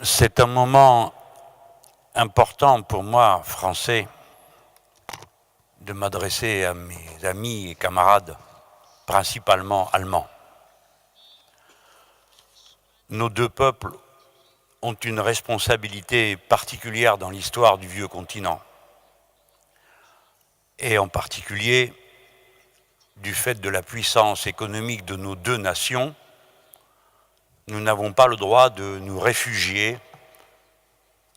C'est un moment important pour moi, français, de m'adresser à mes amis et camarades, principalement allemands. Nos deux peuples ont une responsabilité particulière dans l'histoire du vieux continent, et en particulier du fait de la puissance économique de nos deux nations. Nous n'avons pas le droit de nous réfugier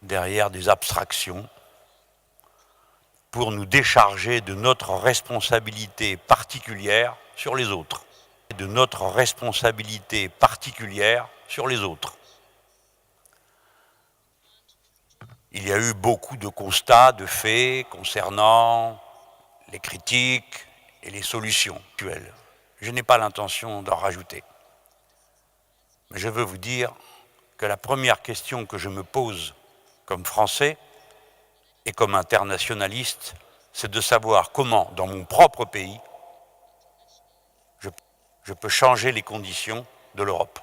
derrière des abstractions pour nous décharger de notre responsabilité particulière sur les autres. De notre responsabilité particulière sur les autres. Il y a eu beaucoup de constats, de faits concernant les critiques et les solutions actuelles. Je n'ai pas l'intention d'en rajouter. Mais je veux vous dire que la première question que je me pose comme Français et comme internationaliste, c'est de savoir comment, dans mon propre pays, je peux changer les conditions de l'Europe.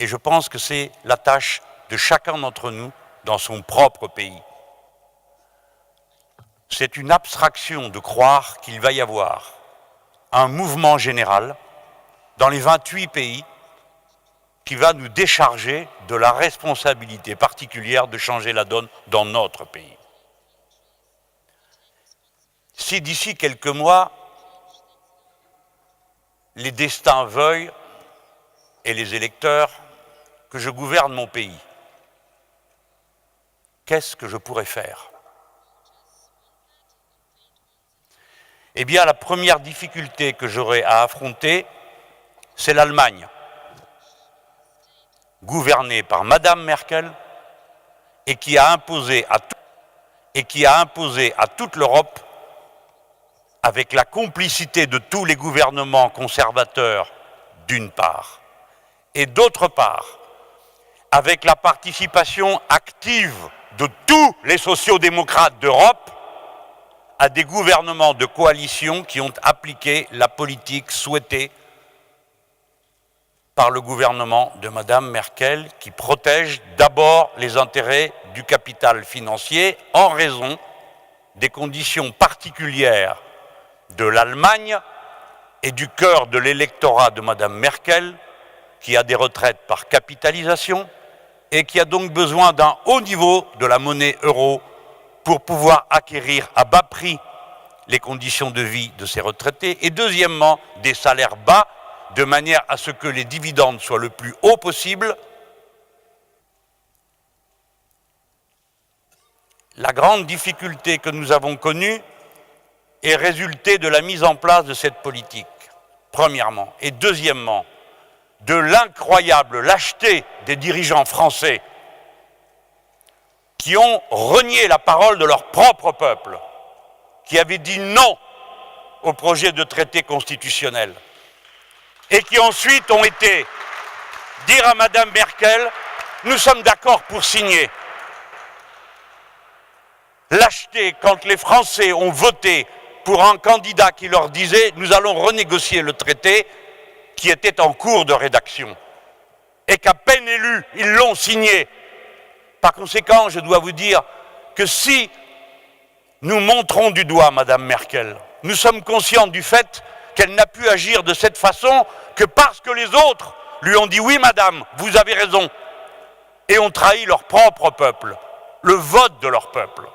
Et je pense que c'est la tâche de chacun d'entre nous dans son propre pays. C'est une abstraction de croire qu'il va y avoir un mouvement général dans les 28 pays qui va nous décharger de la responsabilité particulière de changer la donne dans notre pays. Si d'ici quelques mois, les destins veuillent, et les électeurs, que je gouverne mon pays, qu'est-ce que je pourrais faire? Eh bien, la première difficulté que j'aurai à affronter, c'est l'Allemagne, gouvernée par Madame Merkel et qui a imposé à toute l'Europe, avec la complicité de tous les gouvernements conservateurs d'une part, et d'autre part, avec la participation active de tous les sociodémocrates d'Europe, à des gouvernements de coalition qui ont appliqué la politique souhaitée par le gouvernement de Madame Merkel, qui protège d'abord les intérêts du capital financier en raison des conditions particulières de l'Allemagne et du cœur de l'électorat de Madame Merkel, qui a des retraites par capitalisation et qui a donc besoin d'un haut niveau de la monnaie euro pour pouvoir acquérir à bas prix les conditions de vie de ses retraités, et deuxièmement, des salaires bas, de manière à ce que les dividendes soient le plus haut possible. La grande difficulté que nous avons connue est résultée de la mise en place de cette politique, premièrement, et deuxièmement, de l'incroyable lâcheté des dirigeants français qui ont renié la parole de leur propre peuple, qui avaient dit non au projet de traité constitutionnel et qui ensuite ont été dire à Madame Merkel « nous sommes d'accord pour signer ». Lâcheté quand les Français ont voté pour un candidat qui leur disait « nous allons renégocier le traité » qui était en cours de rédaction, et qu'à peine élus, ils l'ont signé. Par conséquent, je dois vous dire que si nous montrons du doigt Madame Merkel, nous sommes conscients du fait qu'elle n'a pu agir de cette façon que parce que les autres lui ont dit « oui madame, vous avez raison » et ont trahi leur propre peuple, le vote de leur peuple.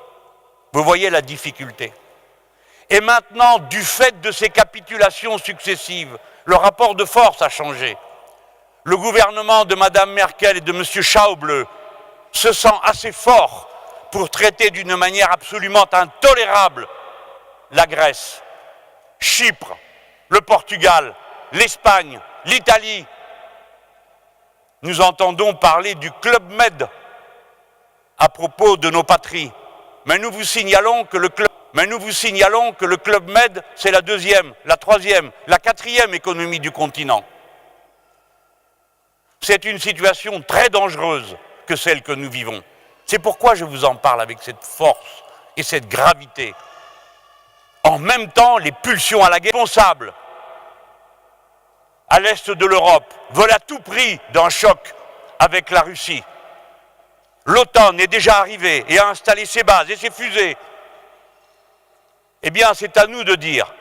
Vous voyez la difficulté. Et maintenant, du fait de ces capitulations successives, le rapport de force a changé. Le gouvernement de Madame Merkel et de M. Schäuble se sent assez fort pour traiter d'une manière absolument intolérable la Grèce, Chypre, le Portugal, l'Espagne, l'Italie. Nous entendons parler du Club Med à propos de nos patries, mais nous vous signalons que le Club Med, c'est la deuxième, la troisième, la quatrième économie du continent. C'est une situation très dangereuse que celle que nous vivons. C'est pourquoi je vous en parle avec cette force et cette gravité. En même temps, les pulsions à la guerre responsables à l'est de l'Europe veulent à tout prix d'un choc avec la Russie. l'OTAN est déjà arrivée et a installé ses bases et ses fusées, eh bien c'est à nous de dire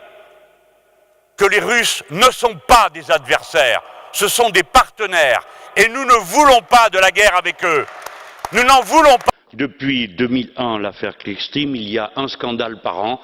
que les Russes ne sont pas des adversaires, ce sont des partenaires et nous ne voulons pas de la guerre avec eux. Nous n'en voulons pas. Depuis 2001, l'affaire Clearstream, il y a un scandale par an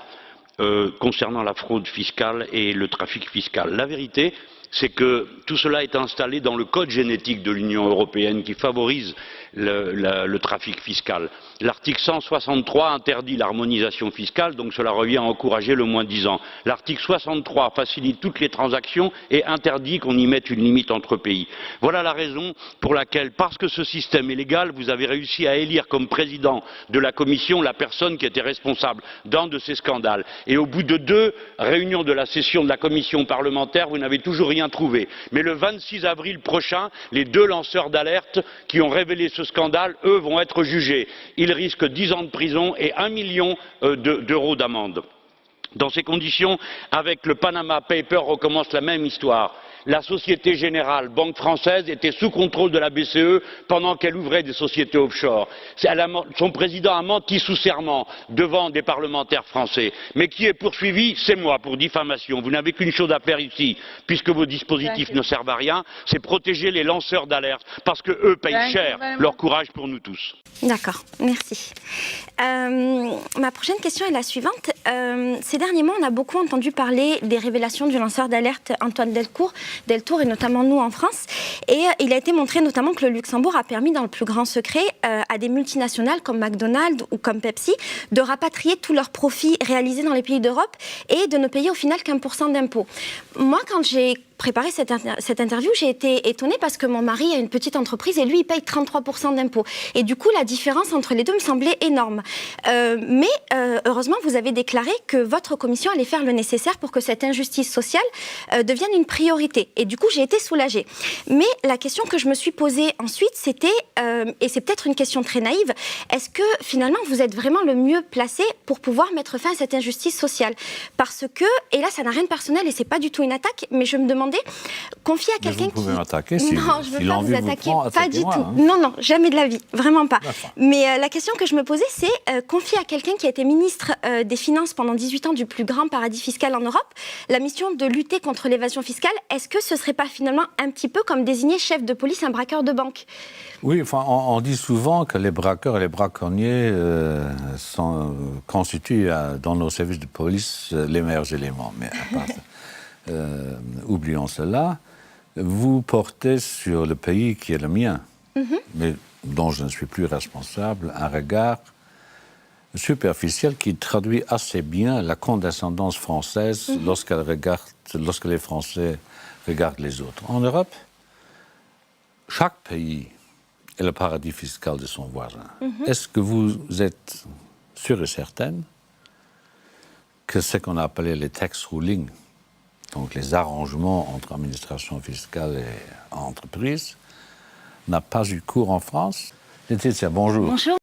concernant la fraude fiscale et le trafic fiscal. La vérité, c'est que tout cela est installé dans le code génétique de l'Union européenne qui favorise le trafic fiscal. L'article 163 interdit l'harmonisation fiscale, donc cela revient à encourager le moins-disant. L'article 63 facilite toutes les transactions et interdit qu'on y mette une limite entre pays. Voilà la raison pour laquelle, parce que ce système est légal, vous avez réussi à élire comme président de la Commission la personne qui était responsable d'un de ces scandales. Et au bout de 2 réunions de la session de la Commission parlementaire, vous n'avez toujours rien trouvé. Mais le 26 avril prochain, les 2 lanceurs d'alerte qui ont révélé ce scandale, eux, vont être jugés. Ils risquent 10 ans de prison et 1 million d'euros d'amende. Dans ces conditions, avec le Panama Papers recommence la même histoire. La Société Générale, banque française, était sous contrôle de la BCE pendant qu'elle ouvrait des sociétés offshore. Son président a menti sous serment devant des parlementaires français. Mais qui est poursuivi? C'est moi, pour diffamation. Vous n'avez qu'une chose à faire ici, puisque vos dispositifs ne servent à rien, c'est protéger les lanceurs d'alerte, parce qu'eux payent cher leur courage pour nous tous. D'accord, merci. Ma prochaine question est la suivante. Ces derniers mois, on a beaucoup entendu parler des révélations du lanceur d'alerte Antoine Deltour, et notamment nous en France. Et il a été montré notamment que le Luxembourg a permis dans le plus grand secret à des multinationales comme McDonald's ou comme Pepsi de rapatrier tous leurs profits réalisés dans les pays d'Europe et de ne payer au final qu'1% d'impôts. Moi, quand j'ai préparé cette interview, j'ai été étonnée parce que mon mari a une petite entreprise et lui, il paye 33% d'impôts. Et du coup, la différence entre les deux me semblait énorme. Mais heureusement, vous avez déclaré que votre commission allait faire le nécessaire pour que cette injustice sociale devienne une priorité. Et du coup, j'ai été soulagée. Mais la question que je me suis posée ensuite, c'était, et c'est peut-être une question très naïve, est-ce que finalement, vous êtes vraiment le mieux placé pour pouvoir mettre fin à cette injustice sociale? Parce que, et là, ça n'a rien de personnel et c'est pas du tout une attaque, mais je me demandais, confier à quelqu'un qui... Vous pouvez m'attaquer si non, je veux pas vous attaquer, pas du tout. Hein. Non, non, jamais de la vie, vraiment pas. Mais la question que je me posais, c'est confier à quelqu'un qui a été ministre des Finances pendant 18 ans du plus grand paradis fiscal en Europe, la mission de lutter contre l'évasion fiscale, est-ce que ce serait pas finalement un petit peu comme désigner chef de police un braqueur de banque? Oui, enfin, on dit souvent que les braqueurs et les braconniers constituent dans nos services de police les meilleurs éléments. Mais à part ça, oublions cela. Vous portez sur le pays qui est le mien, mais dont je ne suis plus responsable, un regard superficiel qui traduit assez bien la condescendance française lorsque les Français regardent les autres. En Europe, chaque pays est le paradis fiscal de son voisin. Est-ce que vous êtes sûr et certaine que ce qu'on a appelé les tax rulings, donc les arrangements entre administration fiscale et entreprise, n'a pas eu cours en France? Laetitia, bonjour. Bonjour.